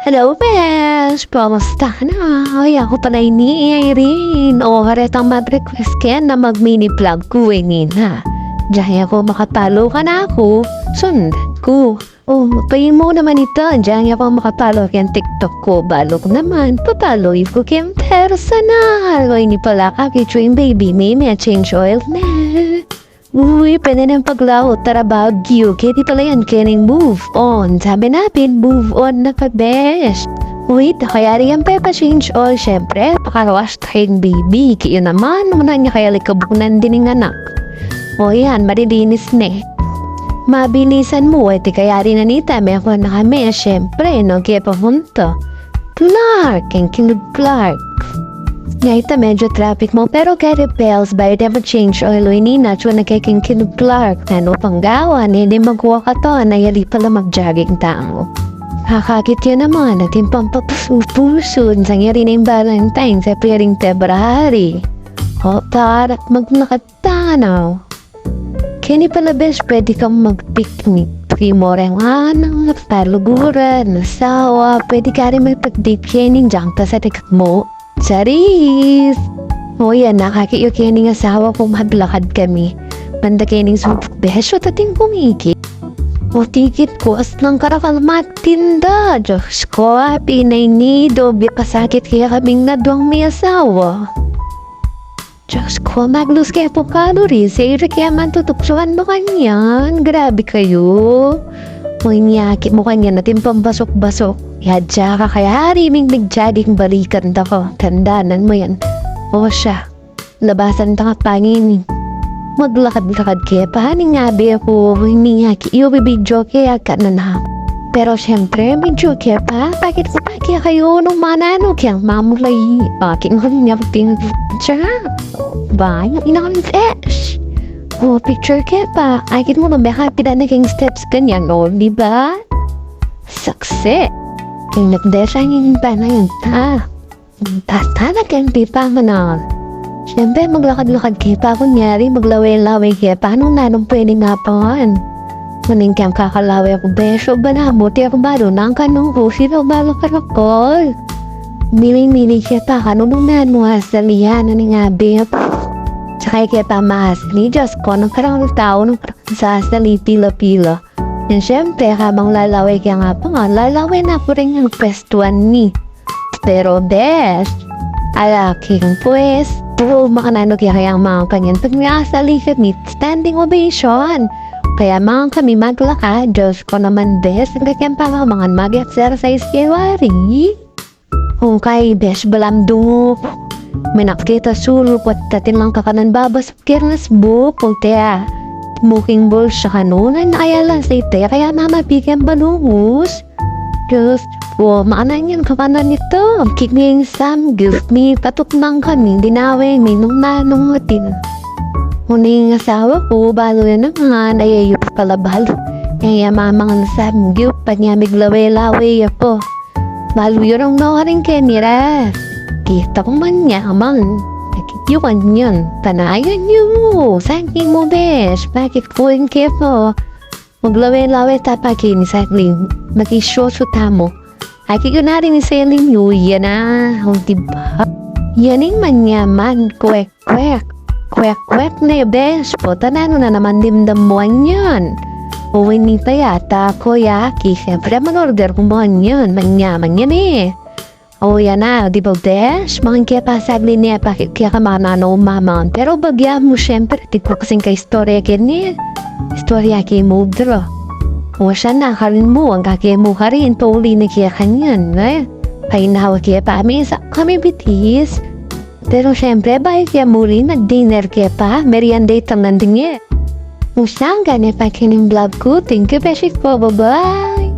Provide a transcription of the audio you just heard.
Hello, Besh! Kamusta ka na? Ay, ako pala ni Irene. O, haretang mag-request ka na mag-mini vlog ko na. Diyan ako makapalo ka na ako. Sundan ko. Oh, payin mo naman ito. Diyan ako makapalo kang TikTok ko. Balok naman. Papalo ko kang personal. O, hindi pala ka yung baby may change oil na. Uy, pwede ng paglaw, trabaho, kaya di pala yan, kining move on. Sabi natin, move on na ka, besh. Uy, kaya rin yung change all, syempre, pakawash tayong baby. Kaya naman, muna niya kaya likabunan din ng anak. O yan, marilinis na eh. Mabilisan mo, di kaya rin nanita, may ako na kami, syempre, no, kaya papunto. Clark, King Clark. Ngayon medyo traffic mo pero kaya repels by never change oil o inina chua nagkaking kinug Clark na no panggawan hindi magwa ka to na yali pala mag-jogging tamo. Kakakit yun naman natin pampapusun sa ngari na yung Valentine sa piring February. O tarat magnakatanaw. Kini pala bes pwede kang mag-picnic. Primorengan ng paluguran, nasawa, pwede ka rin mag-date kining dyan ka sa tikat mo. Charis! O yan, nakakiyo kining asawa kung maglakad kami. Banda kining subok besyo tating kumiki. O tikit ko as ng karakal matinda. Diyos ko, pinay ni dobi pasakit kaya kaming naduang may asawa. Diyos ko, maglus kaya po calories. Sa'yo kaya man tutupsuan mo kanyan. Grabe kayo. O inyakit mo kanya natin pambasok-basok. Yadya ka kaya hariming bigjadik balikan ta ko. Tandanan mo yan. O siya. Labasan ta ka pangin. Maglakad-lakad kaya pa. Ningabi ako. Inyakit. Iyo bibidyo kaya ka na na. Pero syempre, medyo kaya pa. Bakit ko pa kaya kayo nung manano kaya mamulay. Bakit ko niya siya. Ba? Yung inakang fresh. Oh, picture kaya pa. Akit mo na baka pila naging steps ganyan, no? Diba? Sakse. Yung nagdesa yung pa na yun, ta. Talagang di pa manal. Siyempre, maglakad-lakad kaya pa. Kunyari, maglaway-laway kaya pa. Anong nanong pwede nga pa nga? Maning kang kakalaway ako, beso ba na? Buti ako balo nang kanong ko. Sino balo karakol? Miling-miling kaya pa. Kanong nan mo asalihan na nga bep. Tsaka kaya pa maasali, Diyos ko, nang karang tao, nang sa asali, pila-pila. And syempre, habang lalaway kaya nga pa nga, lalaway na po rin yung pwestuan ni. Pero best, alaking pues, puro makanano kaya ang mga kanyan. Pag naasali kami, standing ovation. Kaya mga kami maglaka, Diyos ko naman best, nagkakyan pa mga mag-exercise kaya wari. Kung kay best, balamdungok. May nakita sulok at tatin lang kakanan babas kirnas buk kung teya smoking bowl siya kanunan ayalan sa ite kaya mamapigyan balungus just maanan yan kakanan nito kikning sam gift me patok nang kami dinawin may nung nanong atin huning asawa ko balo yan naman ayayup kalabalo kaya mamang sam gift panyamig lawe-lawe ako balo yun ang nawaring kenira. Kita ko man niya, amang. Nakikiyukan yun. Tanayan niyo. Saking mo, besh. Bakit ko yung kepo? Maglawe-lawe tapakin ni Sagling. Mag-isyoso tamo. Aki ko na rin ni Selling niyo. Yan na. Diba? Yaning man niya man. Kwek-kwek. Kwek-kwek na yung besh po. Tanano na naman dimdamuan yan. Uwi nita yata ko yaki. Siyempre man-order ko man yan. Manyaman yan eh. Oh, yan na, di ba, Desh? Mga kaya pa sagli niya pa kaya ka manano umaman. Pero bagya mo siyempre, di ko kasing ka istorya kanya. Istorya kaya mo, dro. O siya na, karin mo, ang kakaya mo ka rin, pauli na kaya kanyan, eh. Kaya nahawa kaya pa kami bitis. Pero siyempre, bayo kaya mo rin, nag-dinner kaya pa, merienda itang nandun niya. Musang ganyan pa kining vlog ko. Thank you, Beshik po, bye-bye!